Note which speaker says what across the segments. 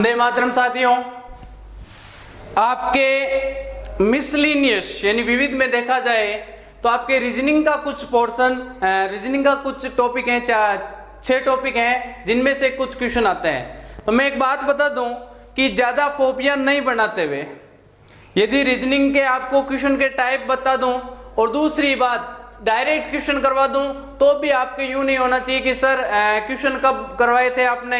Speaker 1: वंदे मातरम साथियों, आपके मिसलिनियस यानी विविध में देखा जाए तो आपके रीजनिंग का कुछ पोर्शन, रीजनिंग का कुछ टॉपिक हैं, 6 टॉपिक हैं जिनमें से कुछ क्वेश्चन आते हैं। तो मैं एक बात बता दूं कि ज्यादा फोबिया नहीं बनाते हुए, यदि रीजनिंग के आपको क्वेश्चन के टाइप बता दूं और दूसरी बात डायरेक्ट क्वेश्चन करवा दूं तो भी आपके यूं नहीं होना चाहिए कि सर क्वेश्चन कब करवाए थे आपने,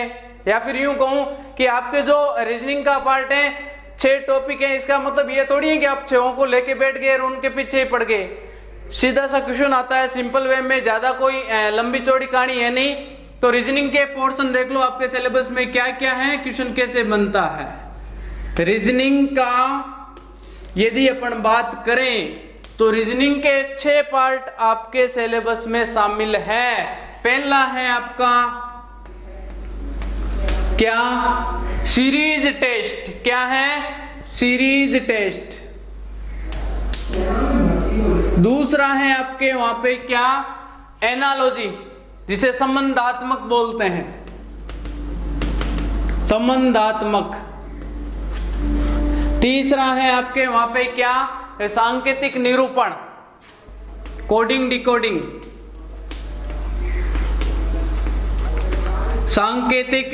Speaker 1: या फिर यूं कहूं कि आपके जो रीजनिंग का पार्ट है 6 टॉपिक है, इसका मतलब ये थोड़ी है कि आप 6 को लेके बैठ गए और उनके पीछे ही पड़ गए। सीधा सा क्वेश्चन आता है सिंपल वे में, ज्यादा कोई लंबी चौड़ी कहानी है नहीं। तो रीजनिंग के पोर्शन देख लो आपके सिलेबस में क्या क्या है, क्वेश्चन कैसे बनता है। रीजनिंग का यदि अपन बात करें तो रीजनिंग के 6 पार्ट आपके सिलेबस में शामिल है। पहला है आपका क्या, सीरीज टेस्ट। क्या है? Series test. दूसरा है आपके वहां पे क्या, एनालॉजी, जिसे संबंधात्मक बोलते हैं, संबंधात्मक। तीसरा है आपके वहां पे क्या, सांकेतिक निरूपण, कोडिंग डिकोडिंग, सांकेतिक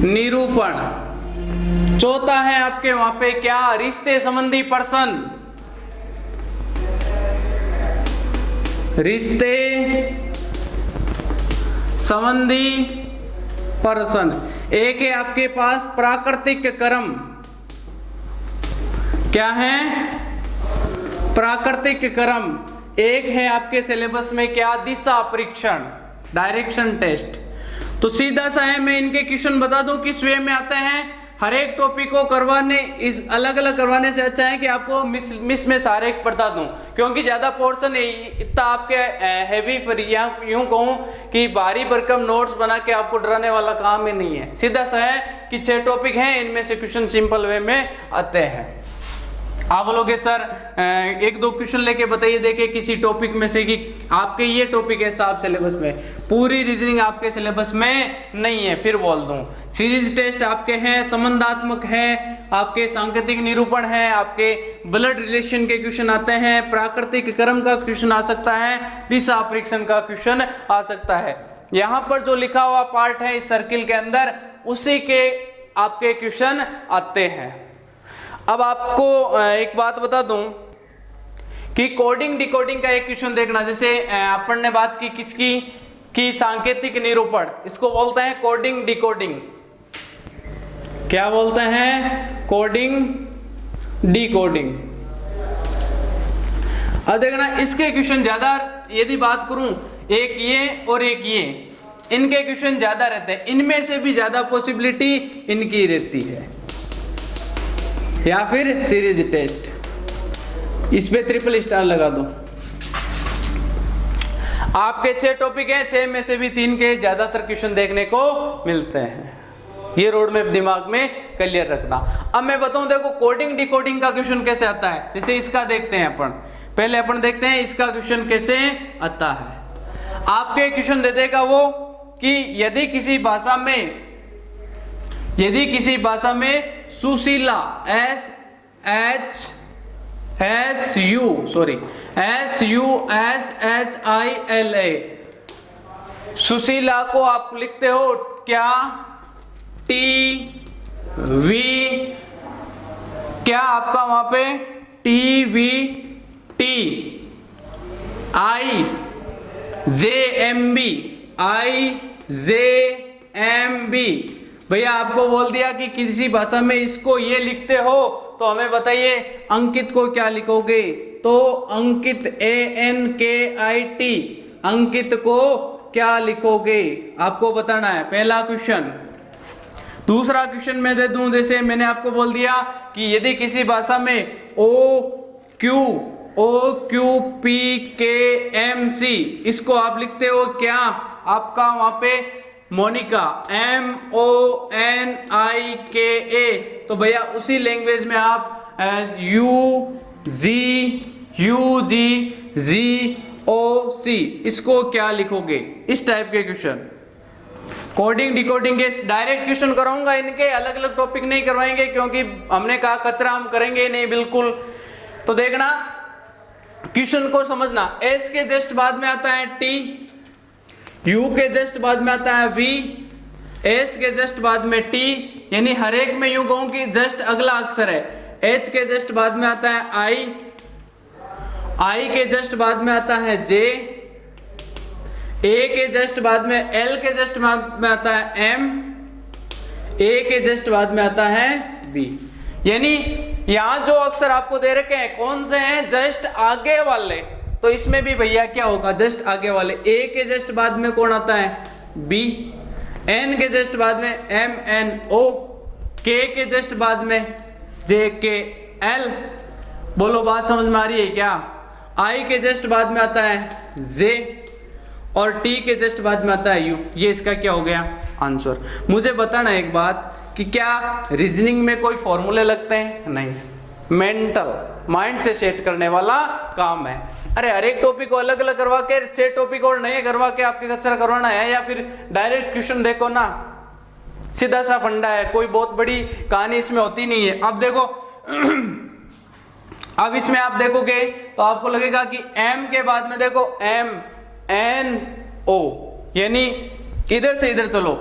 Speaker 1: निरूपण। चौथा है आपके वहां पे क्या, रिश्ते संबंधी प्रश्न, रिश्ते संबंधी प्रश्न। एक है आपके पास प्राकृतिक क्रम। क्या है? प्राकृतिक क्रम। एक है आपके सिलेबस में क्या, दिशा परीक्षण, डायरेक्शन टेस्ट। तो सीधा सा है, मैं इनके क्वेश्चन बता दूं किस वे में आते हैं। हर एक टॉपिक को करवाने, इस अलग अलग करवाने से अच्छा है कि आपको मिस में सारे बता दूं, क्योंकि ज्यादा पोर्शन इतना आपके हैवी पर यूं कहूं कि भारी भरकम नोट्स बना के आपको डराने वाला काम ही नहीं है। सीधा सा है कि 6 टॉपिक हैं, इनमें से क्वेश्चन सिंपल वे में आते हैं। आप बोलोगे सर 1-2 क्वेश्चन लेके बताइए देखे किसी टॉपिक में से कि आपके ये टॉपिक है साहब सिलेबस में, पूरी रीजनिंग आपके सिलेबस में नहीं है, फिर बोल दूं। सीरीज टेस्ट आपके हैं, संबंधात्मक है, आपके सांकेतिक निरूपण है, आपके ब्लड रिलेशन के क्वेश्चन आते हैं, प्राकृतिक क्रम का क्वेश्चन आ सकता है, दिशा परीक्षण का क्वेश्चन आ सकता है। यहां पर जो लिखा हुआ पार्ट है इस सर्किल के अंदर, उसी के आपके क्वेश्चन आते हैं। अब आपको एक बात बता दूं कि कोडिंग डिकोडिंग का एक क्वेश्चन देखना। जैसे अपन ने बात की किसकी, कि सांकेतिक निरूपण, इसको बोलते हैं कोडिंग डिकोडिंग। क्या बोलते हैं? Coding decoding. अब देखना इसके क्वेश्चन ज्यादा, यदि बात करूं एक ये और एक ये, इनके क्वेश्चन ज्यादा रहते हैं, इनमें से भी ज्यादा पॉसिबिलिटी इनकी रहती है। या फिर सीरीज टेस्ट, इस पे ट्रिपल स्टार लगा दो। आपके 6 टॉपिक हैं, 6 में से भी 3 के ज्यादातर क्वेश्चन देखने को मिलते हैं। ये रोड मैप दिमाग में क्लियर रखना। अब मैं बताऊं, देखो कोडिंग डिकोडिंग का क्वेश्चन कैसे आता है। जैसे इसका देखते हैं अपन, पहले अपन देखते हैं इसका क्वेश्चन कैसे आता है। आपके क्वेश्चन दे देगा वो कि यदि किसी भाषा में सुशीला SUSHILA, सुशीला को आप लिखते हो क्या, TV, क्या आपका वहां पे TVT, IJMB। भैया आपको बोल दिया कि किसी भाषा में इसको ये लिखते हो, तो हमें बताइए अंकित को क्या लिखोगे। तो अंकित ANKIT, अंकित को क्या लिखोगे आपको बताना है, पहला क्वेश्चन। दूसरा क्वेश्चन मैं दे दूं, जैसे मैंने आपको बोल दिया कि यदि किसी भाषा में OQPKMC, इसको आप लिखते हो क्या, आपका वहां पे मोनिका MONIKA, तो भैया उसी लैंग्वेज में आप UGZOC, इसको क्या लिखोगे, इस टाइप के क्वेश्चन। कोडिंग डिकोडिंग के डायरेक्ट क्वेश्चन कराऊंगा, इनके अलग अलग टॉपिक नहीं करवाएंगे क्योंकि हमने कहा कचरा हम करेंगे नहीं बिल्कुल। तो देखना क्वेश्चन को समझना, एस के जस्ट बाद में आता है टी, यू के जस्ट बाद में आता है वी, एस के जस्ट बाद में टी, यानी हर एक में यूं कहूं कि जस्ट अगला अक्षर है। एच के जस्ट बाद में आता है आई, आई के जस्ट बाद में आता है जे, ए के जस्ट बाद में, एल के जस्ट बाद में आता है एम, ए के जस्ट बाद में आता है बी। यानी यहां जो अक्षर आपको दे रखे हैं कौन से हैं, जस्ट आगे वाले। तो इसमें भी भैया क्या होगा, जस्ट आगे वाले। ए के जस्ट बाद में कौन आता है, बी, एन के जस्ट बाद में एम एन ओ, के जस्ट बाद में जे के एल। बोलो बात समझ में आ रही है क्या। आई के जस्ट बाद में आता है जे और टी के जस्ट बाद में आता है यू। ये इसका क्या हो गया आंसर। मुझे बताना एक बात कि क्या रीजनिंग में कोई फॉर्मूले लगते हैं, नहीं, मेंटल माइंड से सेट करने वाला काम है। अरे हर एक टॉपिक को अलग अलग करवा के 6 टॉपिक और नए करवा के आपके कचरा करवाना है, या फिर डायरेक्ट क्वेश्चन देखो ना, सीधा सा फंडा है, कोई बहुत बड़ी कहानी इसमें होती नहीं है। अब देखो अब इसमें आप देखोगे तो आपको लगेगा कि एम के बाद में देखो एम एन ओ, यानी इधर से इधर चलो,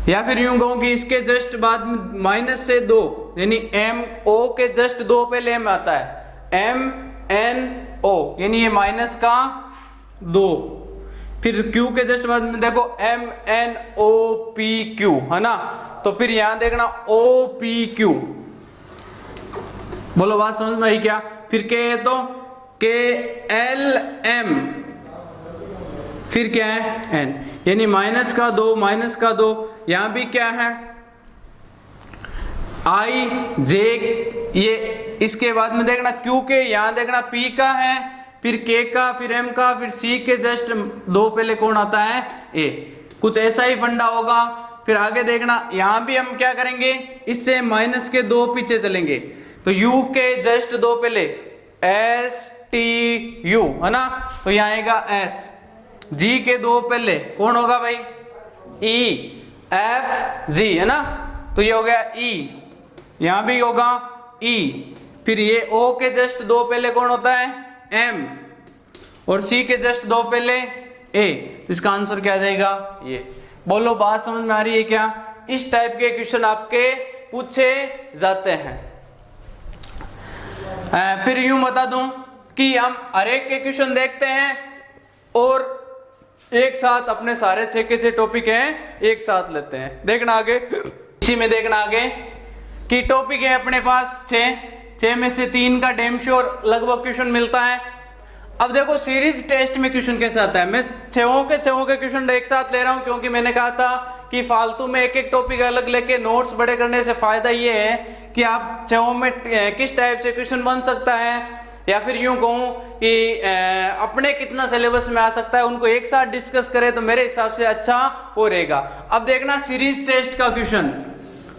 Speaker 1: या फिर यूं कहूं कि इसके जस्ट बाद में माइनस से 2, यानी एम ओ के जस्ट 2 पहले एम आता है, एम एन ओ, यानी ये माइनस का 2। फिर क्यू के जस्ट बाद में देखो M N O P Q, है ना। तो फिर यहां देखना ओ पी क्यू। बोलो बात समझ में आई क्या। फिर के है तो के एल एम, फिर क्या है एन, यानी माइनस का 2 माइनस का 2। यहां भी क्या है आई जे, ये इसके बाद में देखना क्यू के, यहां देखना पी का है, फिर के का, फिर एम का, फिर सी के जस्ट 2 पहले कौन आता है ए। कुछ ऐसा ही फंडा होगा। फिर आगे देखना यहां भी हम क्या करेंगे, इससे माइनस के 2 पीछे चलेंगे, तो यू के जस्ट 2 पहले एस टी यू, है ना, तो यहां आएगा एस। जी के 2 पहले कौन होगा भाई, ई एफ जी, है ना, तो ये हो गया ई, यहां भी होगा ई। फिर ये ओ के जस्ट 2 पहले कौन होता है एम, और सी के जस्ट 2 पहले ए, तो इसका आंसर क्या आ जाएगा ये। बोलो बात समझ में आ रही है क्या। इस टाइप के क्वेश्चन आपके पूछे जाते हैं। फिर यूं बता दूं कि हम हर एक के क्वेश्चन देखते हैं और एक साथ अपने सारे 6 के 6 टॉपिक हैं एक साथ लेते हैं। देखना आगे, इसी में देखना आगे कि टॉपिक है अपने पास 6 में से 3 का डैम श्योर लगभग क्वेश्चन मिलता है। अब देखो सीरीज टेस्ट में क्वेश्चन कैसे आता है। मैं 6 के क्वेश्चन एक साथ ले रहा हूं क्योंकि मैंने कहा था कि फालतू में एक एक टॉपिक अलग लेके नोट्स बड़े करने से फायदा ये है कि आप 6 में किस टाइप से क्वेश्चन बन सकता है, या फिर यूं कहूं कि अपने कितना सिलेबस में आ सकता है, उनको एक साथ डिस्कस करें तो मेरे हिसाब से अच्छा हो रहेगा। अब देखना सीरीज टेस्ट का क्वेश्चन,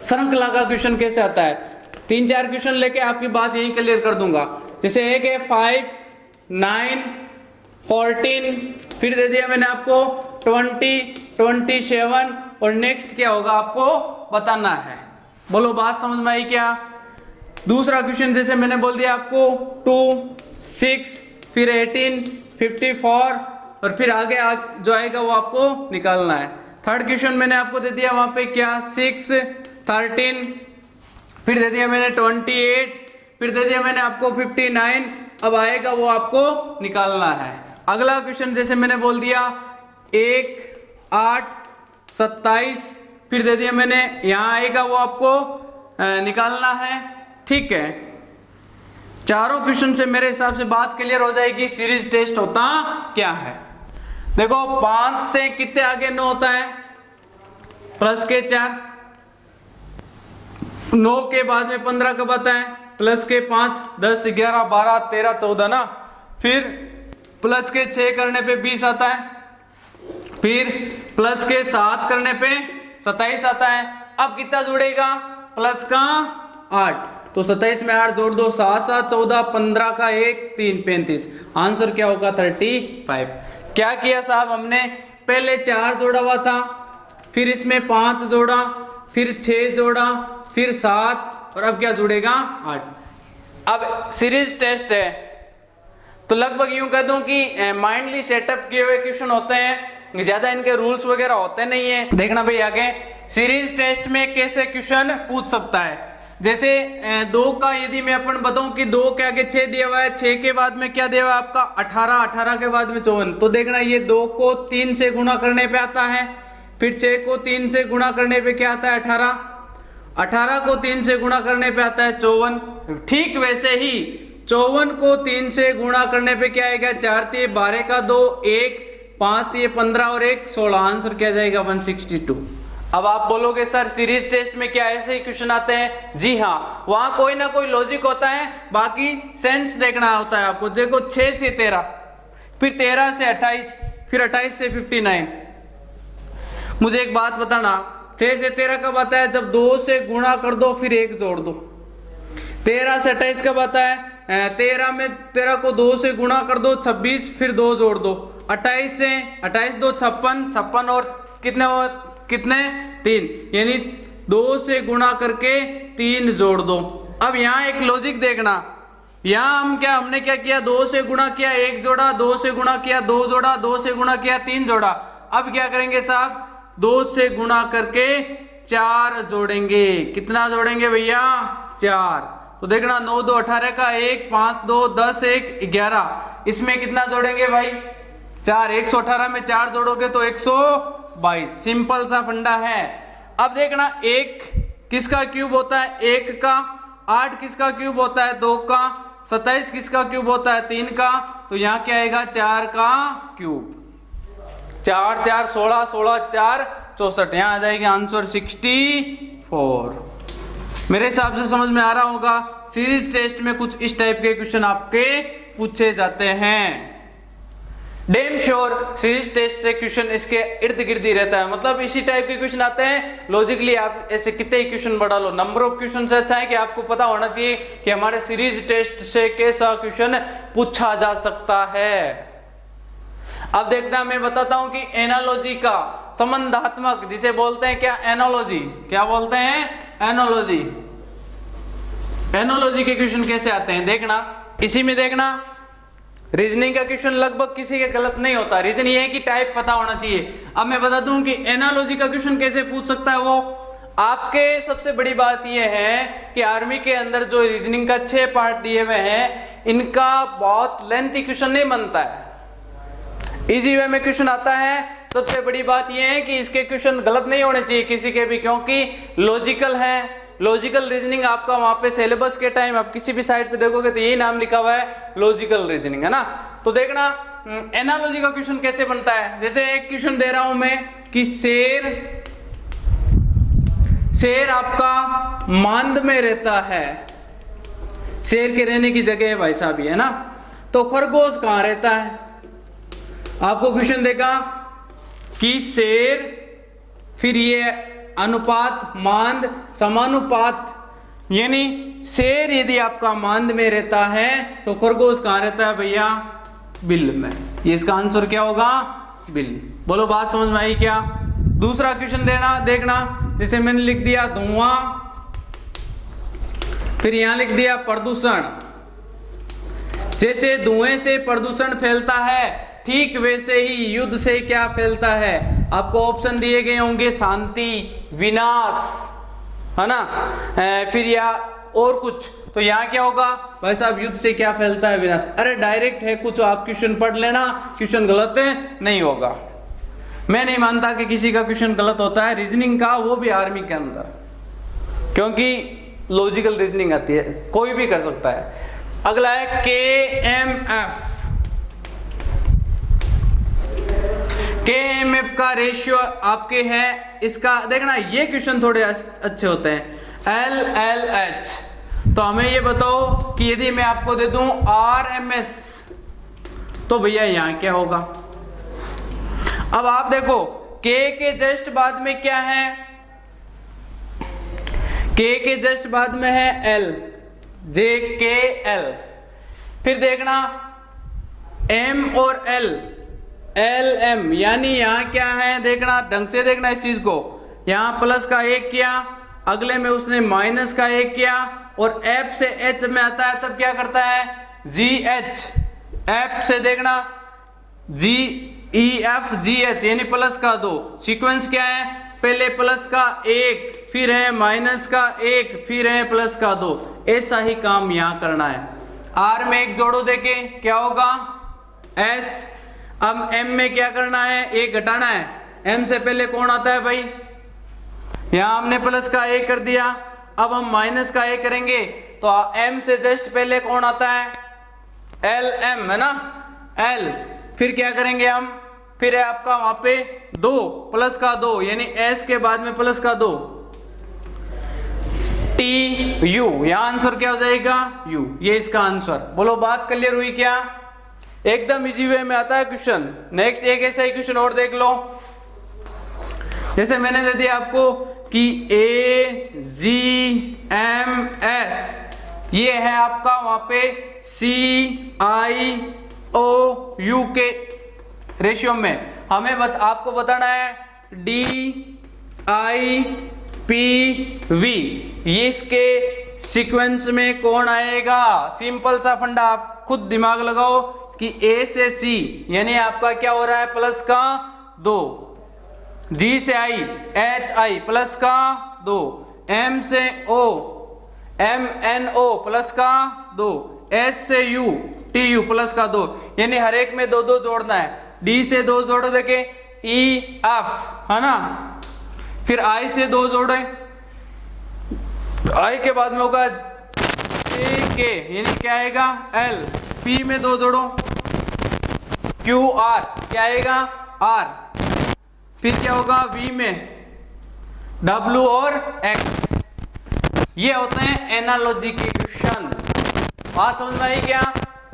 Speaker 1: श्रृंखला का क्वेश्चन कैसे आता है। 3-4 क्वेश्चन लेके आपकी बात यही क्लियर कर दूंगा। जैसे एक है 5, 9, 14, फिर दे दिया मैंने आपको 20, 27, और नेक्स्ट क्या होगा आपको बताना है। बोलो बात समझ में आई क्या। दूसरा क्वेश्चन जैसे मैंने बोल दिया आपको 2, 6, फिर 18, 54, और फिर आगे जो आएगा वो आपको निकालना है। थर्ड क्वेश्चन मैंने आपको दे दिया वहां पे क्या 6, 13, फिर दे दिया मैंने 28, फिर दे दिया मैंने आपको 59, अब आएगा वो आपको निकालना है। अगला क्वेश्चन जैसे मैंने बोल दिया 1, 8, 27, फिर दे दिया मैंने, यहां आएगा वो आपको निकालना है। ठीक है, चारों क्वेश्चन से मेरे हिसाब से बात क्लियर हो जाएगी सीरीज टेस्ट होता क्या है। देखो 5 से कितने आगे 9 होता है, प्लस के 4, 9 के बाद में 15 कब आता है, प्लस के 5, 10, 11, 12, 13, 14 ना, फिर प्लस के 6 करने पे 20 आता है, फिर प्लस के 7 करने पे 27 आता है। अब कितना जुड़ेगा, प्लस का 8, तो 27 में 8 जोड़ दो, 7, 7, 14, 15 का 1, 3, 35। आंसर क्या होगा 35। क्या किया साहब, हमने पहले 4 जोड़ा हुआ था, फिर इसमें 5 जोड़ा, फिर 6 जोड़ा, फिर 7 और अब क्या जुड़ेगा 8। अब सीरीज टेस्ट है तो लगभग यूं कह दूं कि माइंडली सेटअप किए हुए क्वेश्चन होते हैं, ज्यादा इनके रूल्स वगैरह होते नहीं है। देखना भाई आगे सीरीज टेस्ट में कैसे क्वेश्चन पूछ सकता है। जैसे 2 का यदि मैं अपन बताऊं कि 2 के आगे 6 दिया हुआ है, 6 के बाद में क्या दिया हुआ है आपका 18, 18 के बाद में 54। तो देखना ये 2 को 3 से गुणा करने पे आता है, फिर 6 को 3 से गुणा करने पे क्या आता है 18, 18 को 3 से गुणा करने पे आता है 54। ठीक वैसे ही 54 को 3 से गुणा करने पे क्या आएगा 4 3 12 का 2 1 5 3 15 और 1 16, आंसर क्या जाएगा 162। अब आप बोलोगे सर सीरीज टेस्ट में क्या ऐसे ही क्वेश्चन आते हैं? जी हाँ, वहां कोई ना कोई लॉजिक होता है, बाकी सेंस देखना होता है आपको। देखो 6 से 13, फिर 13 से 28, फिर 28 से 59। मुझे एक बात बताना, 6 से 13 कब आता है? जब 2 से गुणा कर दो फिर 1 जोड़ दो। 13 से 28 कब आता है? 13 में 13 को 2 से गुणा कर दो 26, फिर 2 जोड़ दो। 28 से 28 2 56, 56 और कितने 3, यानी 2 से गुणा करके 3 जोड़ दो। अब यहाँ एक लॉजिक देखना, यहाँ हमने क्या किया 2 से गुणा किया 1 जोड़ा, 2 से गुणा किया 2 जोड़ा, 2 से गुणा किया 3 जोड़ा। अब क्या करेंगे साहब 2 से गुणा करके 4 जोड़ेंगे। कितना जोड़ेंगे भैया 4। तो देखना 9 2 18 का 1 5 2 10 1 11, इसमें कितना जोड़ेंगे भाई 4। 118 में 4 जोड़ोगे तो 122। सिंपल सा फंडा है। अब देखना 1 किसका क्यूब होता है 1 का, 8 किसका क्यूब होता है 2 का, 27 किसका क्यूब होता है 3 का। तो यहाँ क्या आएगा 4 का क्यूब। 4 4 16, 16 4 64, यहाँ आ जाएगी आंसर 64। मेरे हिसाब से समझ में आ रहा होगा। सीरीज टेस्ट में कुछ इस टाइप के क्वेश्चन आपके पूछे जाते हैं। डेम श्योर सीरीज टेस्ट से क्वेश्चन इसके इर्द गिर्द ही रहता है, मतलब इसी टाइप के क्वेश्चन आते हैं। लॉजिकली आप ऐसे कितने ही क्वेश्चन बढ़ा लो, नंबर ऑफ क्वेश्चन से अच्छा है कि आपको पता होना चाहिए कि हमारे सीरीज टेस्ट से कैसा क्वेश्चन पूछा जा सकता है। अब देखना मैं बताता हूं कि एनालॉजी का संबंधात्मक, जिसे बोलते हैं क्या एनालॉजी, क्या बोलते हैं एनालॉजी। एनालॉजी के क्वेश्चन कैसे आते हैं देखना। इसी में देखना रीजनिंग का क्वेश्चन लगभग किसी के गलत नहीं होता। रीजन ये है कि टाइप पता होना चाहिए। अब मैं बता दूं कि एनालॉजी का क्वेश्चन कैसे पूछ सकता है वो आपके। सबसे बड़ी बात यह है कि आर्मी के अंदर जो रीजनिंग का 6 पार्ट दिए हुए हैं, इनका बहुत लेंथी क्वेश्चन नहीं बनता है, इजी वे में क्वेश्चन आता है। सबसे बड़ी बात यह है कि इसके क्वेश्चन गलत नहीं होने चाहिए किसी के भी, क्योंकि लॉजिकल है। लॉजिकल रीजनिंग आपका वहां पे सिलेबस के टाइम आप किसी भी साइट पे देखोगे तो यही नाम लिखा हुआ है लॉजिकल रीजनिंग, है ना। तो देखना एनालॉजी का क्वेश्चन कैसे बनता है। जैसे एक क्वेश्चन दे रहा हूं मैं कि शेर आपका मांद में रहता है, शेर के रहने की जगह है भाई साहब, है ना। तो खरगोश कहां रहता है? आपको क्वेश्चन देगा कि शेर, फिर ये अनुपात मांद समानुपात, यानी शेर यदि आपका मांद में रहता है तो खरगोश कहां रहता है भैया? बिल में। ये इसका आंसर क्या होगा? बिल। बोलो बात समझ में आई क्या? दूसरा क्वेश्चन देखना, जैसे मैंने लिख दिया धुआं, फिर यहां लिख दिया प्रदूषण। जैसे धुएं से प्रदूषण फैलता है, ठीक वैसे ही युद्ध से क्या फैलता है? आपको ऑप्शन दिए गए होंगे शांति, विनाश, है ना, फिर या और कुछ। तो यहाँ क्या होगा भाई साहब? युद्ध से क्या फैलता है? विनाश। अरे डायरेक्ट है कुछ, आप क्वेश्चन पढ़ लेना, क्वेश्चन गलत है नहीं होगा। मैं नहीं मानता कि किसी का क्वेश्चन गलत होता है रीजनिंग का, वो भी आर्मी के अंदर, क्योंकि लॉजिकल रीजनिंग आती है, कोई भी कर सकता है। अगला है KMF। KMF का रेशियो आपके है, इसका देखना ये क्वेश्चन थोड़े अच्छे होते हैं। LLH। तो हमें ये बताओ कि यदि मैं आपको दे दूं RMS तो भैया यहां क्या होगा? अब आप देखो K के जस्ट बाद में क्या है? K के जस्ट बाद में है L, JKL। फिर देखना M और L एल एम, यानी यहाँ क्या है देखना, ढंग से देखना इस चीज को। यहाँ प्लस का एक किया, अगले में उसने माइनस का एक किया, और एफ से एच में आता है तब क्या करता है, जी एच। एफ से देखना जी ई एफ जी एच, यानी प्लस का दो। सीक्वेंस क्या है, पहले प्लस का एक, फिर है माइनस का एक, फिर है प्लस का दो। ऐसा ही काम यहां करना है। आर में एक जोड़ो देके क्या होगा, एस। अब एम में क्या करना है, एक घटाना है। एम से पहले कौन आता है भाई, यहां हमने प्लस का एक कर दिया, अब हम माइनस का एक करेंगे तो एम से जस्ट पहले कौन आता है, एल एम, है ना, एल। फिर क्या करेंगे हम, फिर है आपका वहां पे दो, प्लस का दो, यानी एस के बाद में प्लस का दो, टी यू। यहां आंसर क्या हो जाएगा, यू। ये इसका आंसर। बोलो बात क्लियर हुई क्या, एकदम इजी वे में आता है क्वेश्चन। नेक्स्ट एक ऐसा ही क्वेश्चन और देख लो, जैसे मैंने दे दिया आपको कि ए जी एम एस, ये है आपका वहां पे सी आई ओ यू के रेशियो में। हमें आपको बताना है डी आई पी वी, ये इसके सीक्वेंस में कौन आएगा। सिंपल सा फंडा, आप खुद दिमाग लगाओ कि ए से सी, यानी आपका क्या हो रहा है, प्लस का दो, जी से आई एच आई प्लस का दो, एम से O M N O plus का दो, एस से यू टी यू प्लस का दो, यानी हर एक में दो दो जोड़ना है। डी से दो जोड़ो देखे, ई एफ, है ना, फिर आई से दो जोड़े, आई के बाद में होगा ए के, यानी क्या आएगा, एल। पी में दो जोड़ो, क्यू आर, क्या आएगा, आर। फिर क्या होगा, वी में डब्ल्यू और एक्स। ये होते हैं एनालॉजी के क्वेश्चन। बात समझ में आई क्या,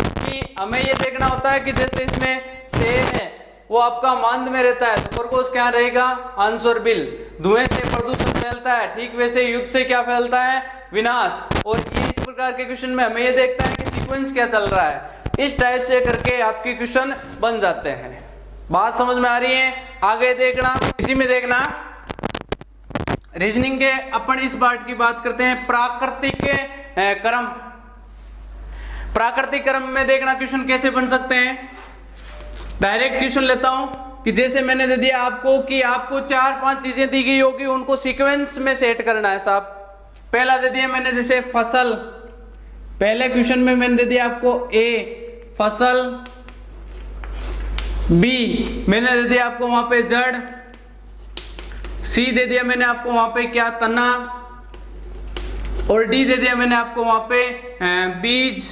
Speaker 1: कि हमें ये देखना होता है कि जैसे इसमें से है वो आपका मांद में रहता है तो प्रकोष्ठ क्या रहेगा, आंसर बिल। धुएं से प्रदूषण फैलता है, ठीक वैसे युद्ध से क्या फैलता है, विनाश। और ये इस प्रकार के क्वेश्चन में हमें ये देखता है कि सीक्वेंस क्या चल रहा है। इस टाइप से करके आपके क्वेश्चन बन जाते हैं। बात समझ में आ रही है, आगे देखना, इसी में देखना रीजनिंग के अपन इस पार्ट की बात करते हैं, प्राकृतिक क्रम। प्राकृतिक क्रम में देखना क्वेश्चन कैसे बन सकते हैं। डायरेक्ट क्वेश्चन लेता हूं कि जैसे मैंने दे दिया आपको कि आपको 4-5 चीजें दी गई होगी, उनको सीक्वेंस में सेट करना है साहब। पहला दे दिया मैंने जैसे फसल, पहले क्वेश्चन में मैंने दे दिया आपको ए फसल, बी मैंने दे दिया आपको वहां पे जड़, सी दे दिया मैंने आपको वहां पे क्या, तना, और डी दे दिया मैंने आपको वहां पे बीज,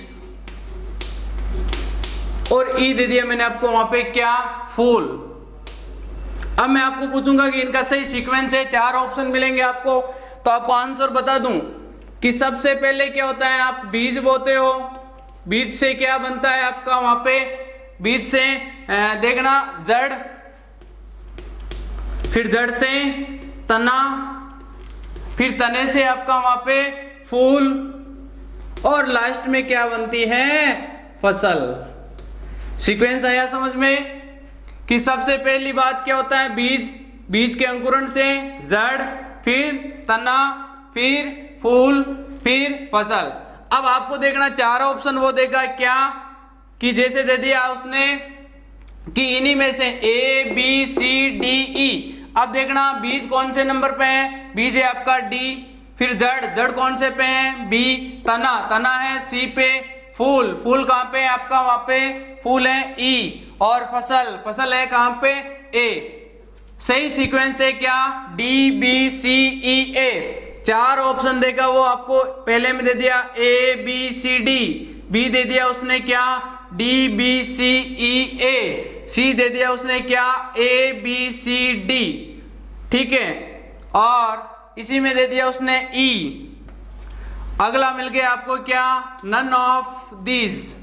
Speaker 1: और ई दे दिया मैंने आपको वहां पे क्या, फूल। अब मैं आपको पूछूंगा कि इनका सही सीक्वेंस है, 4 ऑप्शन मिलेंगे आपको, तो आपको आंसर बता दूं कि सबसे पहले क्या होता है, आप बीज बोते हो, बीज से क्या बनता है आपका वहां पे, बीज से देखना जड़, फिर जड़ से तना, फिर तने से आपका वहां पे फूल, और लास्ट में क्या बनती है, फसल। सीक्वेंस आया समझ में कि सबसे पहली बात क्या होता है, बीज, बीज के अंकुरण से जड़, फिर तना, फिर फूल, फिर फसल। अब आपको देखना 4 ऑप्शन वो देगा क्या, कि जैसे दे दिया उसने कि इन्हीं में से ए बी सी डी ई। अब देखना बीज कौन से नंबर पे है, बीज है आपका डी, फिर जड़, जड़ कौन से पे है, बी, तना, तना है सी पे, फूल, फूल कहां पे आपका, वहां पे फूल है ई, और फसल, फसल है कहां पे, ए। सही सीक्वेंस है क्या, D B C E A. 4 option देगा वो आपको, पहले में दे दिया A B C D, B दे दिया उसने क्या, डी बी सी ई ए, सी दे दिया उसने क्या, ए बी सी डी, ठीक है, और इसी में दे दिया उसने ई। अगला मिल गया आपको क्या, नन ऑफ दीज।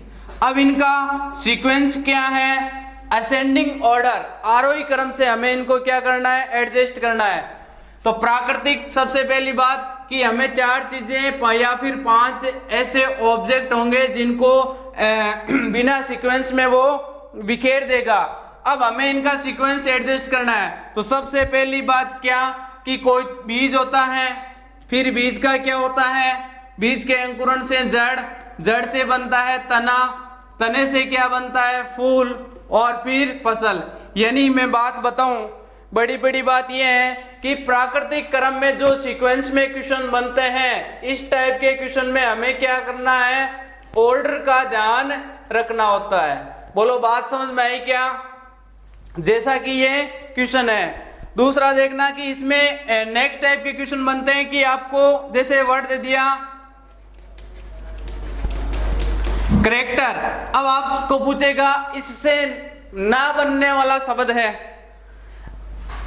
Speaker 1: अब इनका सीक्वेंस क्या है, असेंडिंग ऑर्डर, आरोही क्रम से हमें इनको क्या करना है, एडजस्ट करना है। तो प्राकृतिक सबसे पहली बात कि हमें 4 चीजें या फिर 5 ऐसे ऑब्जेक्ट होंगे जिनको बिना सीक्वेंस में वो बिखेर देगा। अब हमें इनका सीक्वेंस एडजस्ट करना है। तो सबसे पहली बात क्या कि कोई बीज होता है, फिर बीज का क्या होता है, बीज के अंकुरण से जड़, जड़ से बनता है तना, तने से क्या बनता है, फूल, और फिर फसल। यानी मैं बात बताऊं, बड़ी बड़ी बात यह है कि प्राकृतिक क्रम में जो सीक्वेंस में क्वेश्चन बनते हैं, इस टाइप के क्वेश्चन में हमें क्या करना है, ऑर्डर का ध्यान रखना होता है। बोलो बात समझ में आई क्या? जैसा कि ये क्वेश्चन है। दूसरा देखना कि इसमें नेक्स्ट टाइप के क्वेश्चन बनते हैं कि आपको जैसे वर्ड दे दिया करेक्टर, अब आपको पूछेगा इससे ना बनने वाला शब्द है।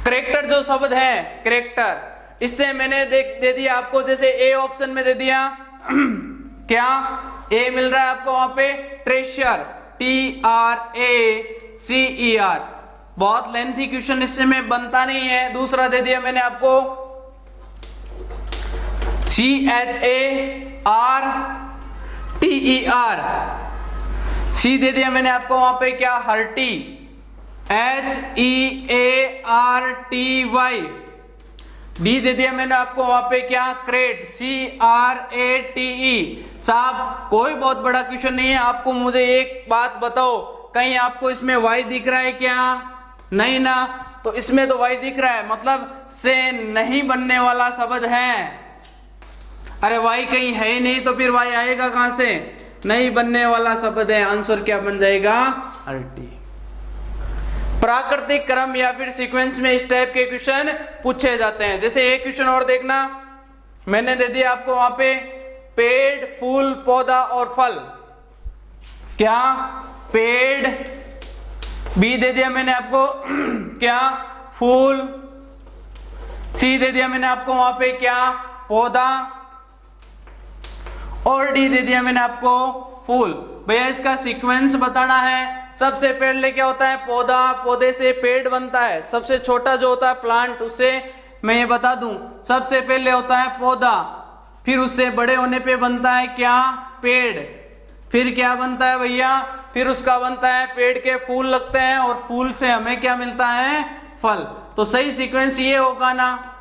Speaker 1: करेक्टर जो शब्द है, करेक्टर, इससे मैंने दे दिया आपको, जैसे ए ऑप्शन में दे दिया क्या, ए मिल रहा है आपको वहां पे, ट्रेशर, TRACER। बहुत लेंथी क्वेश्चन इससे में बनता नहीं है। दूसरा दे दिया मैंने आपको CHARTER, सी दे दिया मैंने आपको वहां पे क्या, हर्टी, HEARTY, डी दे दिया मैंने आपको वहां पे क्या, क्रेट, CRATE। साहब कोई बहुत बड़ा क्वेश्चन नहीं है। आपको मुझे एक बात बताओ, कहीं आपको इसमें वाई दिख रहा है क्या? नहीं ना। तो इसमें तो वाई दिख रहा है, मतलब से नहीं बनने वाला शब्द है। अरे वाई कहीं है ही नहीं, तो फिर वाई आएगा कहां से? नहीं बनने वाला शब्द है। आंसर क्या बन जाएगा? अर्टी। प्राकृतिक क्रम या फिर सीक्वेंस में इस टाइप के क्वेश्चन पूछे जाते हैं। जैसे एक क्वेश्चन और देखना, मैंने दे दिया आपको वहां पे पेड़, फूल, पौधा और फल। क्या? पेड़, बी दे दिया मैंने आपको क्या, फूल, सी दे दिया मैंने आपको वहां पे क्या, पौधा, और डी दे दिया मैंने आपको फूल। भैया इसका सीक्वेंस बताना है। सबसे पहले क्या होता है, पौधा, पौधे से पेड़ बनता है। सबसे छोटा जो होता है प्लांट, उससे मैं ये बता दूं, सबसे पहले होता है पौधा, फिर उससे बड़े होने पे बनता है क्या, पेड़, फिर क्या बनता है भैया, फिर उसका बनता है पेड़ के फूल लगते हैं, और फूल से हमें क्या मिलता है, फल। तो सही सीक्वेंस ये होगा ना।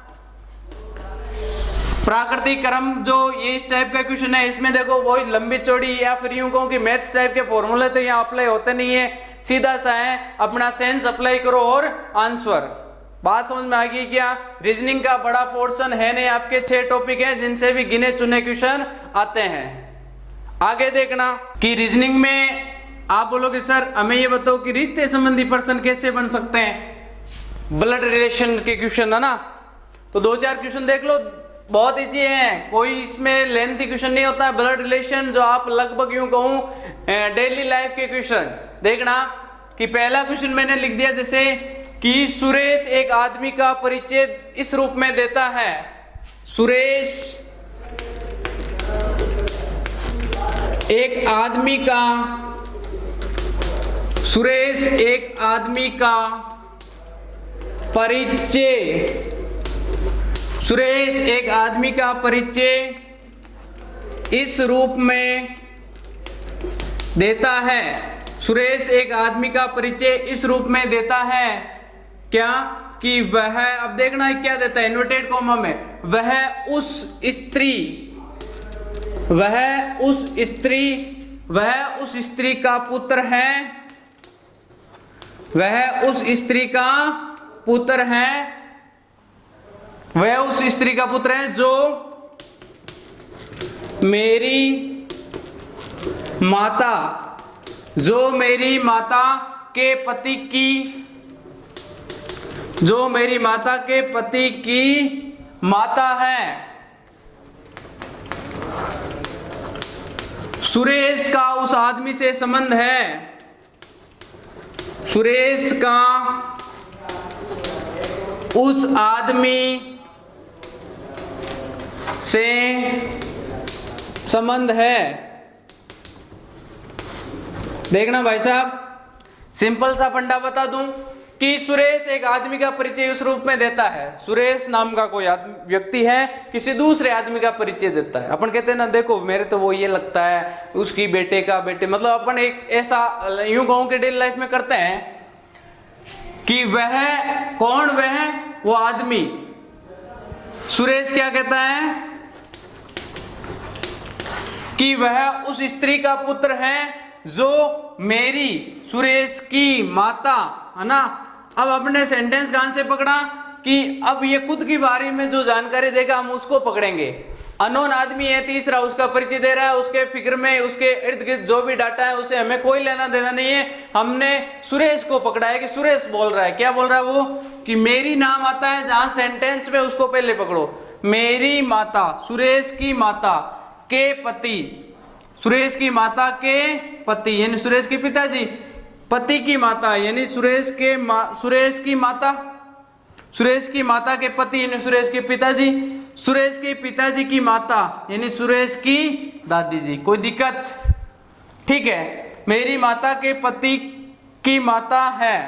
Speaker 1: प्राकृतिक क्रम जो ये इस टाइप का क्वेश्चन है, इसमें देखो वही लंबी चौड़ी या फिर यूं कहूं कि मैथ्स टाइप के फॉर्मूले तो यहाँ अप्लाई होते नहीं है, सीधा सा है, अपना सेंस अप्लाई करो और आंसर। बात समझ में आ गई क्या? रीजनिंग का बड़ा पोर्शन है नहीं, आपके 6 टॉपिक हैं जिनसे भी गिने चुने क्वेश्चन आते हैं। आगे देखना कि रीजनिंग में आप बोलोगे सर हमें ये बताओ कि रिश्ते संबंधी पर्सन कैसे बन सकते हैं, ब्लड रिलेशन के क्वेश्चन है ना। तो 2-4 क्वेश्चन देख लो, बहुत इजी है, कोई इसमें लेंथी क्वेश्चन नहीं होता है। ब्लड रिलेशन जो आप लगभग यूं कहूं डेली लाइफ के क्वेश्चन देखना कि पहला क्वेश्चन मैंने लिख दिया जैसे कि सुरेश एक आदमी का परिचय इस रूप में देता है। सुरेश एक आदमी का, सुरेश एक आदमी का परिचय, सुरेश एक आदमी का परिचय इस रूप में देता है। सुरेश एक आदमी का परिचय इस रूप में देता है क्या, कि वह, अब देखना है क्या देता है इन्वर्टेड कॉमा में, वह उस स्त्री, वह उस स्त्री, वह उस स्त्री का पुत्र है, वह उस स्त्री का पुत्र है, वह उस स्त्री का पुत्र है जो मेरी माता, जो मेरी माता के पति की, जो मेरी माता के पति की माता है। सुरेश का उस आदमी से संबंध है, सुरेश का उस आदमी से संबंध है। देखना भाई साहब, सिंपल सा फंडा बता दूं कि सुरेश एक आदमी का परिचय उस रूप में देता है, सुरेश नाम का कोई व्यक्ति है किसी दूसरे आदमी का परिचय देता है। अपन कहते हैं ना, देखो मेरे तो वो ये लगता है, उसकी बेटे का बेटे, मतलब अपन एक ऐसा यूं गाँव के डेली लाइफ में करते हैं कि वह कौन, वह वो आदमी। सुरेश क्या कहता है कि वह उस स्त्री का पुत्र है जो मेरी, सुरेश की माता, है ना। अब अपने सेंटेंस कहां से पकड़ा कि अब ये खुद की बारे में जो जानकारी देगा हम उसको पकड़ेंगे। अननोन आदमी है, तीसरा उसका परिचय दे रहा है, उसके फिक्र में उसके इर्द गिर्द जो भी डाटा है उसे हमें कोई लेना देना नहीं है। हमने सुरेश को पकड़ा है कि सुरेश बोल रहा है, क्या बोल रहा है वो, कि मेरी नाम आता है जहां सेंटेंस में उसको पहले पकड़ो। मेरी माता, सुरेश की माता के पति, सुरेश की माता के पति यानी सुरेश के पिताजी, पति की माता यानी सुरेश की माता, सुरेश की माता के पति यानी सुरेश के पिताजी, सुरेश के पिताजी की माता यानी सुरेश की दादी जी। कोई दिक्कत? ठीक है। मेरी माता के पति की माता है,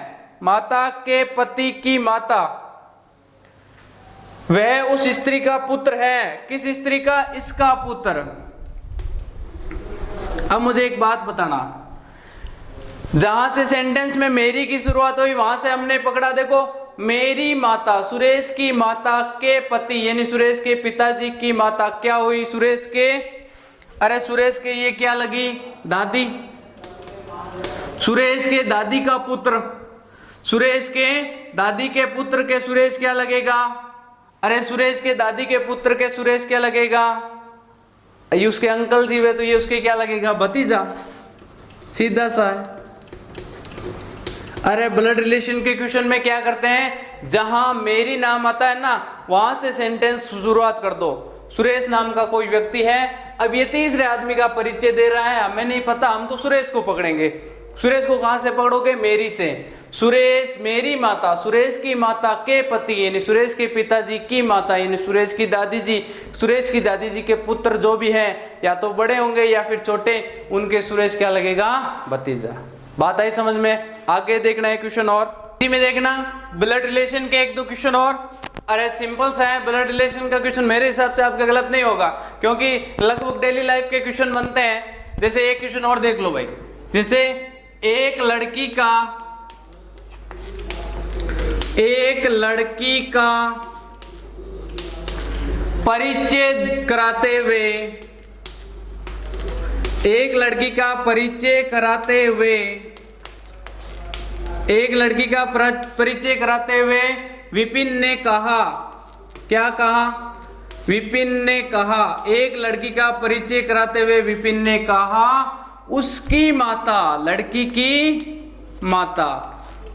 Speaker 1: माता के पति की माता, वह उस स्त्री का पुत्र है। किस स्त्री का? इसका पुत्र। अब मुझे एक बात बताना, जहां से सेंटेंस में मेरी की शुरुआत हुई वहां से हमने पकड़ा, देखो मेरी माता, सुरेश की माता के पति यानी सुरेश के पिताजी की माता क्या हुई? सुरेश के, अरे सुरेश के ये क्या लगी? दादी। सुरेश के दादी का पुत्र, सुरेश के दादी के पुत्र के सुरेश क्या लगेगा? अरे सुरेश के दादी के पुत्र के सुरेश क्या लगेगा? ये उसके अंकल जी वे, तो ये उसके क्या लगेगा? भतीजा। सीधा सा है। अरे ब्लड रिलेशन के क्वेश्चन में क्या करते हैं, जहां मेरी नाम आता है ना वहां से सेंटेंस शुरुआत कर दो। सुरेश नाम का कोई व्यक्ति है, अब ये तीसरे आदमी का परिचय दे रहा है, हमें नहीं पता, हम तो सुरेश को पकड़ेंगे। सुरेश को कहां से पकड़ोगे? मेरी से। सुरेश मेरी माता, सुरेश की माता के पति यानी सुरेश के पिताजी की माता यानी सुरेश की दादी जी, सुरेश की दादी जी के पुत्र जो भी हैं या तो बड़े होंगे या फिर छोटे, उनके सुरेश क्या लगेगा? भतीजा। बात आई समझ में? आगे देखना है क्वेश्चन और इसी में देखना ब्लड रिलेशन के एक दो क्वेश्चन और। अरे सिंपल सा है ब्लड रिलेशन का क्वेश्चन, मेरे हिसाब से आपका गलत नहीं होगा क्योंकि लगभग डेली लाइफ के क्वेश्चन बनते हैं। जैसे एक क्वेश्चन और देख लो भाई, जैसे एक लड़की का परिचय कराते हुए, एक लड़की का परिचय कराते हुए विपिन ने कहा, क्या कहा? विपिन ने कहा, एक लड़की का परिचय कराते हुए विपिन ने कहा उसकी माता, लड़की की माता,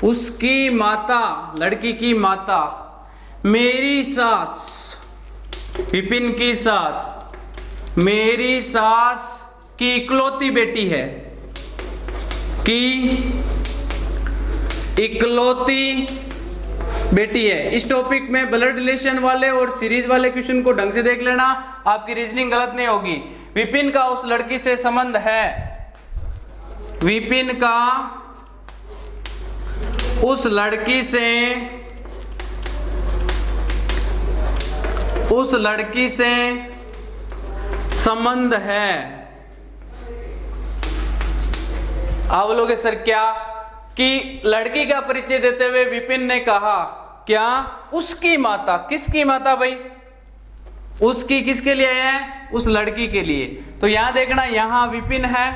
Speaker 1: उसकी माता, लड़की की माता, मेरी सास, विपिन की सास, मेरी सास की इकलौती बेटी है, की इकलौती बेटी है। इस टॉपिक में ब्लड रिलेशन वाले और सीरीज वाले क्वेश्चन को ढंग से देख लेना, आपकी रीजनिंग गलत नहीं होगी। विपिन का उस लड़की से संबंध है, विपिन का उस लड़की से संबंध है। आप बोलोगे सर क्या? कि लड़की का परिचय देते हुए विपिन ने कहा क्या? उसकी माता। किसकी माता भाई? उसकी किसके लिए है? उस लड़की के लिए। तो यहां देखना, यहां विपिन है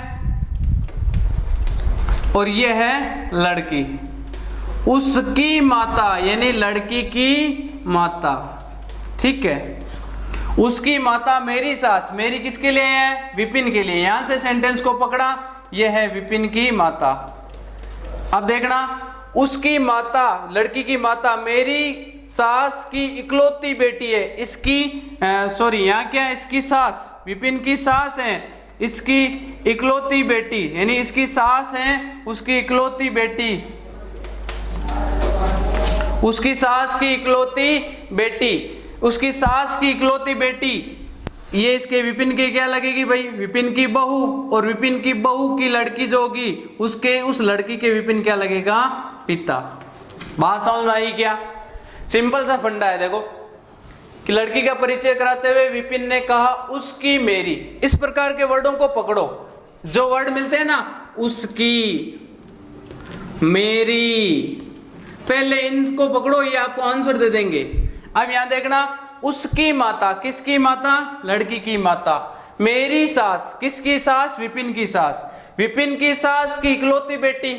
Speaker 1: और ये है लड़की, उसकी माता यानी लड़की की माता। ठीक है, उसकी माता मेरी सास, मेरी किसके लिए है? विपिन के लिए। यहां से सेंटेंस को पकड़ा, यह है विपिन की माता। अब देखना, उसकी माता, लड़की की माता मेरी सास की इकलौती बेटी है। इसकी सॉरी यहां क्या है? इसकी सास, विपिन की सास है, इसकी इकलौती बेटी यानी इसकी सास है, उसकी इकलौती बेटी, उसकी सास की इकलौती बेटी, उसकी सास की इकलौती बेटी, ये इसके विपिन की क्या लगेगी भाई? विपिन की बहू। और विपिन की बहू की लड़की जो होगी उसके, उस लड़की के विपिन क्या लगेगा? पिता। बात समझ में आई क्या? सिंपल सा फंडा है। देखो कि लड़की का परिचय कराते हुए विपिन ने कहा उसकी मेरी। इस प्रकार के वर्डों को पकड़ो, जो वर्ड मिलते हैं ना, उसकी, मेरी, पहले इनको पकड़ो, ये आपको आंसर दे देंगे। अब यहां देखना, उसकी माता, किसकी माता? लड़की की माता। मेरी सास, किसकी सास? विपिन की सास। विपिन की सास की इकलौती बेटी,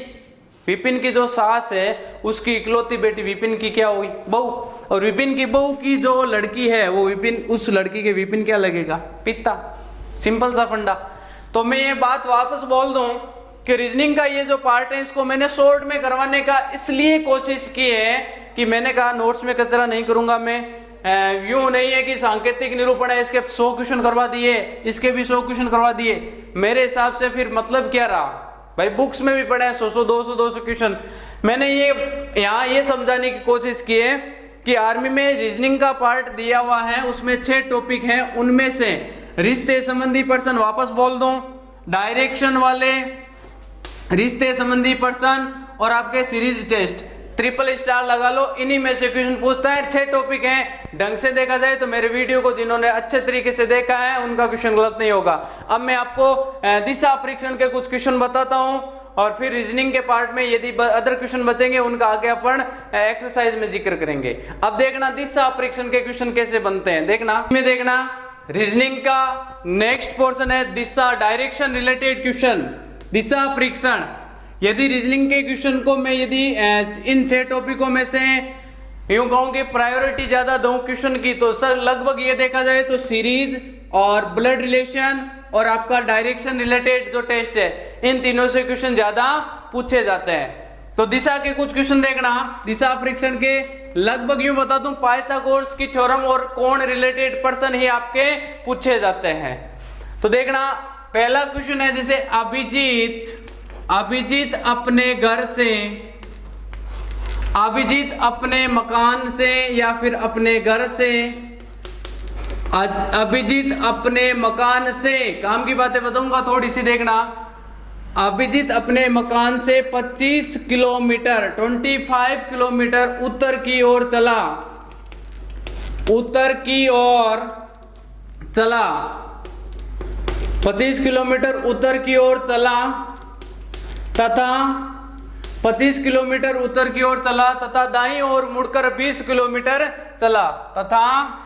Speaker 1: विपिन की जो सास है उसकी इकलौती बेटी विपिन की क्या हुई? बहू। और विपिन की बहू की जो लड़की है वो विपिन, उस लड़की के विपिन क्या लगेगा? पिता। सिंपल सा फंडा। तो मैं ये बात वापस बोल दूं कि रीजनिंग का ये जो पार्ट है इसको मैंने शॉर्ट में करवाने का इसलिए कोशिश की है कि मैंने कहा नोट्स में कचरा नहीं करूंगा मैं। यूं नहीं है कि सांकेतिक निरूपण है इसके 100 क्वेश्चन करवा दिए, इसके भी 100 क्वेश्चन करवा दिए। मेरे हिसाब से फिर मतलब क्या रहा भाई? बुक्स में भी पढ़े हैं 100 200 क्वेश्चन। मैंने ये यहाँ ये समझाने की कोशिश की है कि आर्मी में रीजनिंग का पार्ट दिया हुआ है, उसमें 6 टॉपिक हैं, उनमें से रिश्ते संबंधी पर्सन, वापस बोल दूं, डायरेक्शन वाले, रिश्ते संबंधी पर्सन और आपके सीरीज टेस्ट, ट्रिपल स्टार लगा लो, इन्हीं में से क्वेश्चन पूछता है। 6 टॉपिक हैं। ढंग से देखा जाए तो मेरे वीडियो को जिन्होंने अच्छे तरीके से देखा है उनका क्वेश्चन गलत नहीं होगा। अब मैं आपको दिशा परीक्षण के कुछ क्वेश्चन बताता हूं और फिर रीजनिंग के पार्ट में यदि अदर क्वेश्चन बचेंगे उनका आगे अपन एक्सरसाइज में जिक्र करेंगे। अब देखना दिशा परीक्षण के क्वेश्चन कैसे बनते हैं। देखना रीजनिंग का नेक्स्ट पोर्शन है दिशा, डायरेक्शन रिलेटेड क्वेश्चन, दिशा परीक्षण। यदि रीजनिंग के क्वेश्चन को मैं यदि इन 6 टॉपिकों में से यूं कहूं कि प्रायोरिटी ज्यादा दूं क्वेश्चन की, तो सर लगभग ये देखा जाए तो सीरीज और ब्लड रिलेशन और आपका डायरेक्शन रिलेटेड जो टेस्ट है, इन तीनों से क्वेश्चन ज्यादा पूछे जाते हैं। तो दिशा के कुछ क्वेश्चन देखना, दिशा परीक्षण के लगभग यूं बता दूं पाइथागोरस की थ्योरम और कोण रिलेटेड पर्सन ही आपके पूछे जाते हैं। तो देखना, पहला क्वेश्चन है जैसे अभिजीत अपने घर से, अभिजीत अपने मकान से या फिर अपने घर से, अभिजीत अपने मकान से, काम की बातें बताऊंगा थोड़ी सी देखना। अभिजीत अपने मकान से 25 किलोमीटर 25 किलोमीटर उत्तर की ओर चला, उत्तर की ओर चला, 25 किलोमीटर उत्तर की ओर चला तथा 25 किलोमीटर उत्तर की ओर चला तथा दाईं ओर मुड़कर 20 किलोमीटर चला तथा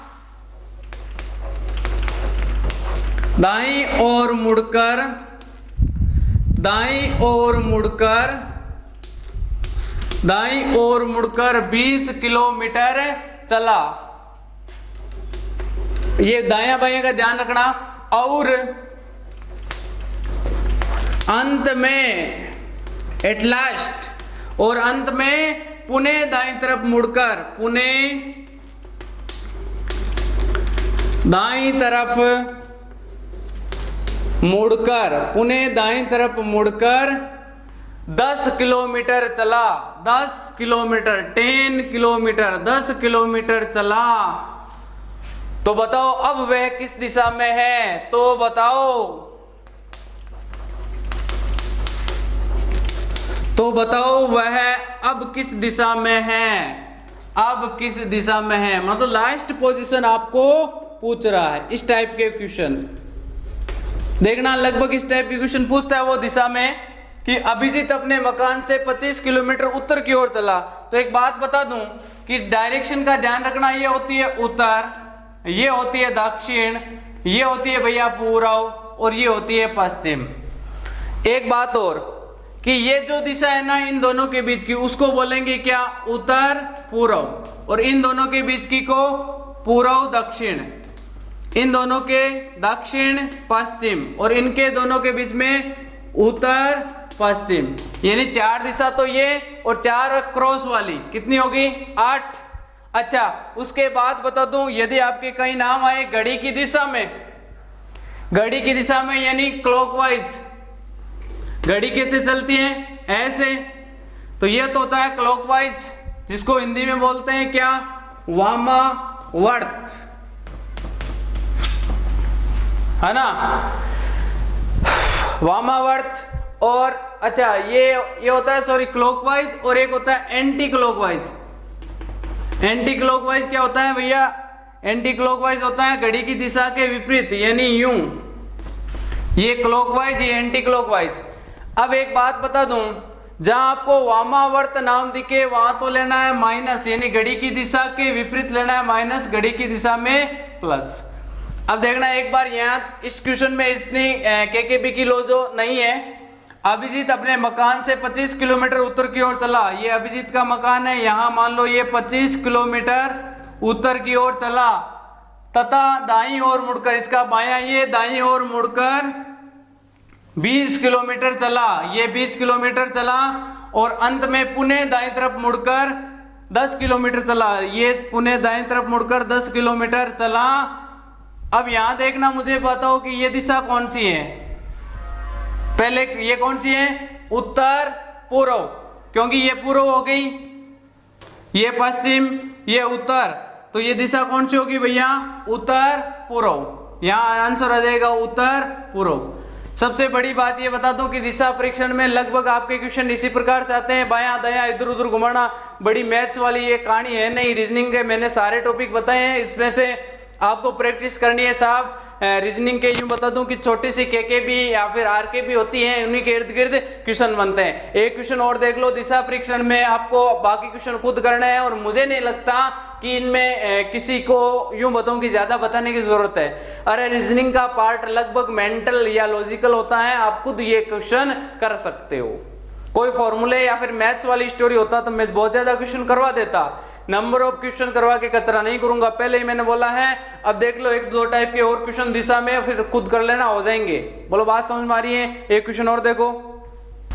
Speaker 1: दाईं ओर मुड़कर 20 किलोमीटर चला। ये दाया बाया का ध्यान रखना। और अंत में एट लास्ट, और अंत में पुणे दाईं तरफ मुड़कर, पुणे दाईं तरफ मुड़कर 10 किलोमीटर चला, 10 किलोमीटर 10 किलोमीटर चला। तो बताओ अब वह किस दिशा में है? तो बताओ वह अब किस दिशा में है? अब किस दिशा में है मतलब लास्ट पोजीशन आपको पूछ रहा है। इस टाइप के क्वेश्चन देखना, लगभग इस टाइप के क्वेश्चन पूछता है वो दिशा में कि अभिजीत अपने मकान से 25 किलोमीटर उत्तर की ओर चला। तो एक बात बता दूं कि डायरेक्शन का ध्यान रखना, ये होती है उत्तर, ये होती है दक्षिण, ये होती है भैया पूर्व और ये होती है पश्चिम। एक बात और कि ये जो दिशा है ना इन दोनों के बीच की, उसको बोलेंगे क्या? उत्तर पूर्व। और इन दोनों के बीच की को पूर्व दक्षिण, इन दोनों के दक्षिण पश्चिम और इनके दोनों के बीच में उत्तर पश्चिम। यानी 4 दिशा तो ये और 4 क्रॉस वाली कितनी होगी? 8। अच्छा, उसके बाद बता दूं यदि आपके कई नाम आए घड़ी की दिशा में, घड़ी की दिशा में यानी क्लॉकवाइज, घड़ी कैसे चलती है? ऐसे। तो ये तो होता है क्लॉकवाइज, जिसको हिंदी में बोलते हैं क्या? वामावर्त, है ना, वामावर्त। और अच्छा ये होता है सॉरी क्लॉकवाइज, और एक होता है एंटी क्लॉकवाइज। एंटी क्लॉकवाइज क्या होता है भैया? एंटी क्लॉकवाइज होता है घड़ी की दिशा के विपरीत, यानी यूं। ये क्लॉकवाइज, ये एंटी क्लॉकवाइज। अब एक बात बता दूं, जहां आपको वामावर्त नाम दिखे वहां तो लेना है माइनस, यानी घड़ी की दिशा के विपरीत लेना है माइनस, घड़ी की दिशा में प्लस। अब देखना एक बार यहाँ इस क्वेश्चन में इतनी केकेबी की लो जो नहीं है। अभिजीत अपने मकान से 25 किलोमीटर उत्तर की ओर चला। ये अभिजीत का मकान है, यहाँ मान लो ये 25 किलोमीटर उत्तर की ओर चला तथा दाईं ओर मुड़कर, इसका बायां ये दाईं ओर मुड़कर 20 किलोमीटर चला। ये 20 किलोमीटर चला और अंत में पुनः दाईं तरफ मुड़कर 10 किलोमीटर चला। ये पुनः दाईं तरफ मुड़कर 10 किलोमीटर चला। अब यहां देखना, मुझे बताओ कि ये दिशा कौन सी है। पहले ये कौन सी है, उत्तर पूर्व, क्योंकि ये पूर्व हो गई, ये पश्चिम, ये उत्तर, तो ये दिशा कौन सी होगी भैया, उत्तर पूर्व। यहां आंसर आ जाएगा उत्तर पूर्व। सबसे बड़ी बात ये बता दूं कि दिशा परीक्षण में लगभग आपके क्वेश्चन इसी प्रकार से आते हैं, बायां दायां इधर उधर घुमाना। बड़ी मैथ्स वाली ये कहानी है नहीं, रीजनिंग के मैंने सारे टॉपिक बताए हैं, इसमें से आपको प्रैक्टिस करनी है साहब। रीजनिंग के यूं बता दूं कि छोटी सी केकेबी या फिर आरकेबी होती है, उन्हीं के इर्द गिर्द क्वेश्चन बनते हैं। एक क्वेश्चन और देख लो, दिशा परीक्षण में आपको बाकी क्वेश्चन खुद करना है और मुझे नहीं लगता कि इनमें किसी को यूं बताऊं कि ज्यादा बताने की जरूरत है। अरे रीजनिंग का पार्ट लगभग मेंटल या लॉजिकल होता है, आप खुद ये क्वेश्चन कर सकते हो। कोई फॉर्मूले या फिर मैथ्स वाली स्टोरी होता तो मैं बहुत ज्यादा क्वेश्चन करवा देता, नंबर ऑफ क्वेश्चन करवा के कचरा नहीं करूंगा, पहले ही मैंने बोला है। अब देख लो एक दो टाइप के और क्वेश्चन दिशा में, फिर खुद कर लेना, हो जाएंगे। बोलो बात समझ में आ रही है। एक क्वेश्चन और देखो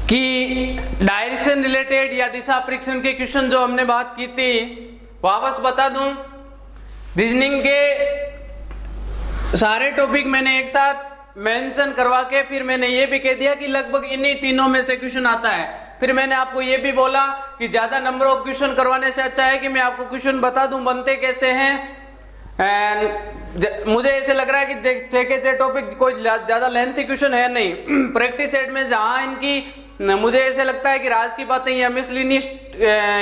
Speaker 1: कि डायरेक्शन रिलेटेड या दिशा परीक्षण के क्वेश्चन जो हमने बात की थी, वापस बता दूं, रीजनिंग के सारे टॉपिक मैंने एक साथ मेंशन करवा के फिर मैंने ये भी कह दिया कि लगभग इन्हीं तीनों में से क्वेश्चन आता है। फिर मैंने आपको ये भी बोला कि ज्यादा नंबर ऑफ क्वेश्चन करवाने से अच्छा है कि मैं आपको क्वेश्चन बता दूं बनते कैसे हैं। मुझे ऐसे लग रहा है कि 6 के 6 टॉपिक कोई ज्यादा लेंथी क्वेश्चन है नहीं। प्रैक्टिस सेट में जहां इनकी मुझे ऐसे लगता है कि राज की बातें या मिसलिनियस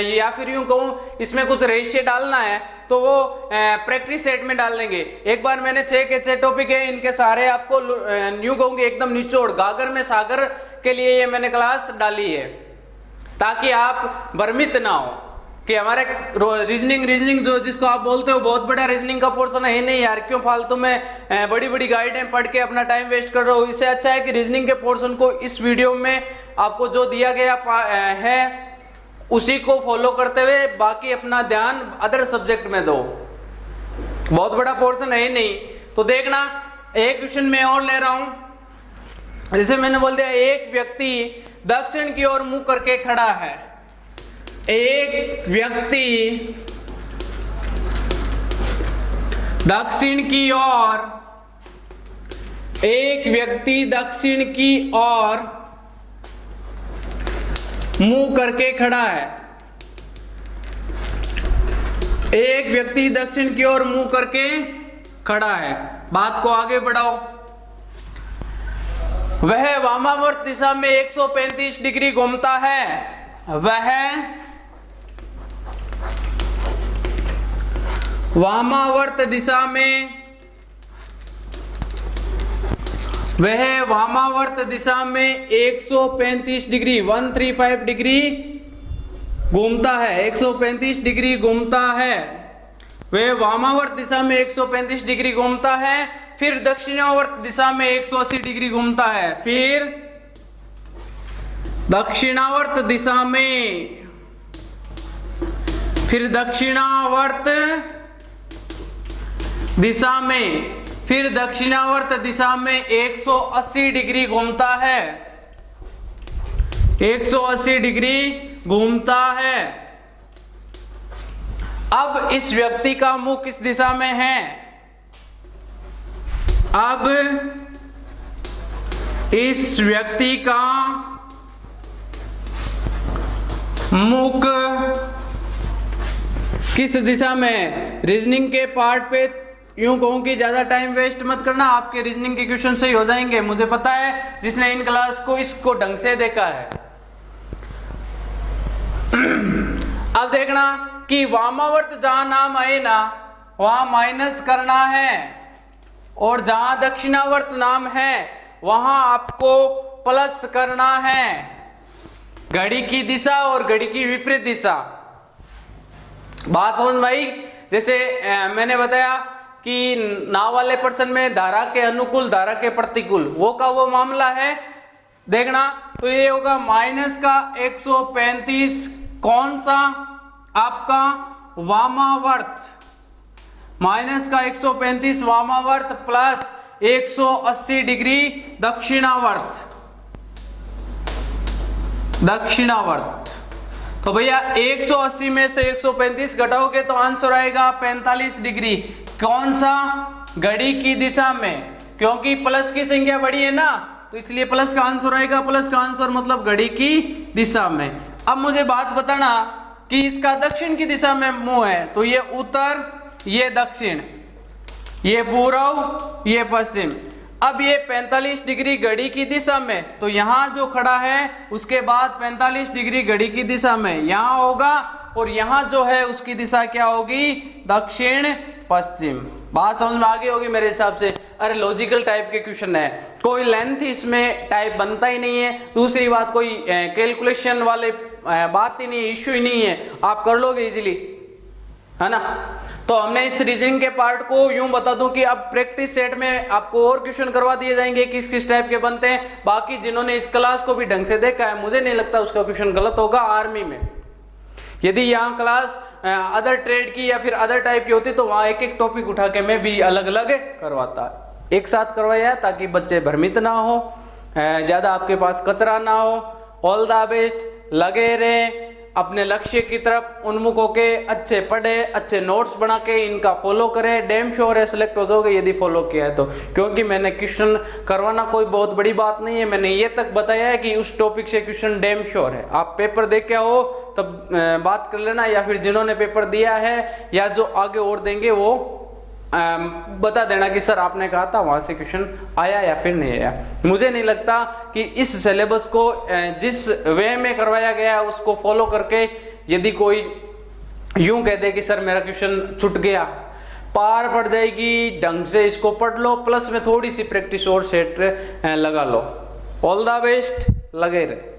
Speaker 1: या फिर यूं कहूं इसमें कुछ रहस्य डालना है तो वो प्रैक्टिस सेट में डाल लेंगे। एक बार मैंने 6 के 6 टॉपिक है, इनके सारे आपको यूं कहूंगे एकदम निचोड़ गागर में सागर के लिए ये मैंने क्लास डाली है, ताकि आप भ्रमित ना हो कि हमारे रीजनिंग जो जिसको आप बोलते हो बहुत बड़ा रीजनिंग का पोर्शन है नहीं यार, क्यों फालतू में बड़ी बड़ी गाइडें पढ़ के अपना टाइम वेस्ट कर रहे हो। इससे अच्छा है कि रीजनिंग के पोर्शन को इस वीडियो में आपको जो दिया गया है उसी को फॉलो करते हुए बाकी अपना ध्यान अदर सब्जेक्ट में दो। बहुत बड़ा पोर्शन है नहीं। तो देखना एक क्वेश्चन मैं और ले रहा हूं, जैसे मैंने बोल दिया एक व्यक्ति दक्षिण की ओर मुंह करके खड़ा है। एक व्यक्ति दक्षिण की ओर, एक व्यक्ति दक्षिण की ओर मुंह करके खड़ा है। एक व्यक्ति दक्षिण की ओर मुंह करके खड़ा है। बात को आगे बढ़ाओ। वह वामावर्त दिशा में 135 डिग्री घूमता है। वह वामावर्त दिशा में, वह वामावर्त दिशा में 135 डिग्री 135 डिग्री घूमता है। 135 डिग्री घूमता है। वह वामावर्त दिशा में 135 डिग्री घूमता है। फिर दक्षिणावर्त दिशा में 180 डिग्री घूमता है। फिर दक्षिणावर्त दिशा में, फिर दक्षिणावर्त दिशा में, फिर दक्षिणावर्त दिशा में 180 डिग्री घूमता है। 180 डिग्री घूमता है। अब इस व्यक्ति का मुंह किस दिशा में है? अब इस व्यक्ति का मुख किस दिशा में है? रीजनिंग के पार्ट पे यूं कहूं कि ज्यादा टाइम वेस्ट मत करना, आपके रीजनिंग के क्वेश्चन सही हो जाएंगे। मुझे पता है जिसने इन क्लास को इसको ढंग से देखा है। अब देखना कि वामावर्त जहां नाम आए ना वहां माइनस करना है, और जहां दक्षिणावर्त नाम है वहां आपको प्लस करना है। घड़ी की दिशा और घड़ी की विपरीत दिशा। बात समझ में आई? जैसे मैंने बताया कि नाव वाले पर्सन में धारा के अनुकूल धारा के प्रतिकूल वो का वो मामला है देखना। तो ये होगा माइनस का 135 कौन सा आपका वामावर्त, माइनस का 135 वामावर्त प्लस 180 डिग्री दक्षिणावर्त, दक्षिणावर्त। तो भैया 180 में से 135 घटाओगे तो आंसर आएगा 45 डिग्री। कौन सा? घड़ी की दिशा में, क्योंकि प्लस की संख्या बड़ी है ना तो इसलिए प्लस का आंसर आएगा। प्लस का आंसर मतलब घड़ी की दिशा में। अब मुझे बात बताना कि इसका दक्षिण की दिशा में मुंह है तो ये उत्तर, ये दक्षिण, ये पूर्व, ये पश्चिम। अब ये 45 डिग्री घड़ी की दिशा में, तो यहां जो खड़ा है उसके बाद 45 डिग्री घड़ी की दिशा में यहां होगा और यहां जो है उसकी दिशा क्या होगी? दक्षिण पश्चिम। बात समझ में आ गई होगी मेरे हिसाब से। अरे लॉजिकल टाइप के क्वेश्चन है, कोई लेंथ इसमें टाइप बनता ही नहीं है। दूसरी बात कोई कैलकुलेशन वाले बात ही नहीं है, इश्यू ही नहीं है, आप कर लोगे इजीली, है ना। तो हमने इस रीजनिंग के पार्ट को यूं बता दूं कि अब प्रैक्टिस सेट में आपको और क्वेश्चन करवा दिए जाएंगे किस किस टाइप के बनते हैं। बाकी जिन्होंने इस क्लास को भी ढंग से देखा है मुझे नहीं लगता उसका क्वेश्चन गलत होगा। आर्मी में यदि यहाँ क्लास अदर ट्रेड की या फिर अदर टाइप की होती तो वहां एक एक टॉपिक उठा के मैं भी अलग अलग करवाता, एक साथ करवाया ताकि बच्चे भ्रमित ना हो, ज्यादा आपके पास कचरा ना हो। ऑल द बेस्ट, लगे रहे अपने लक्ष्य की तरफ उन्मुख होके, अच्छे पढ़े, अच्छे नोट्स बना के इनका फॉलो करें। डैम श्योर है सिलेक्ट हो जाओगे यदि फॉलो किया है तो, क्योंकि मैंने क्वेश्चन करवाना कोई बहुत बड़ी बात नहीं है। मैंने ये तक बताया है कि उस टॉपिक से क्वेश्चन डैम श्योर है। आप पेपर देख के आओ तब बात कर लेना, या फिर जिन्होंने पेपर दिया है या जो आगे और देंगे वो बता देना कि सर आपने कहा था वहां से क्वेश्चन आया या फिर नहीं आया। मुझे नहीं लगता कि इस सिलेबस को जिस वे में करवाया गया है उसको फॉलो करके यदि कोई यूं कह दे कि सर मेरा क्वेश्चन छूट गया, पार पड़ जाएगी। ढंग से इसको पढ़ लो, प्लस में थोड़ी सी प्रैक्टिस और सेट लगा लो। ऑल द बेस्ट, लगे रहे।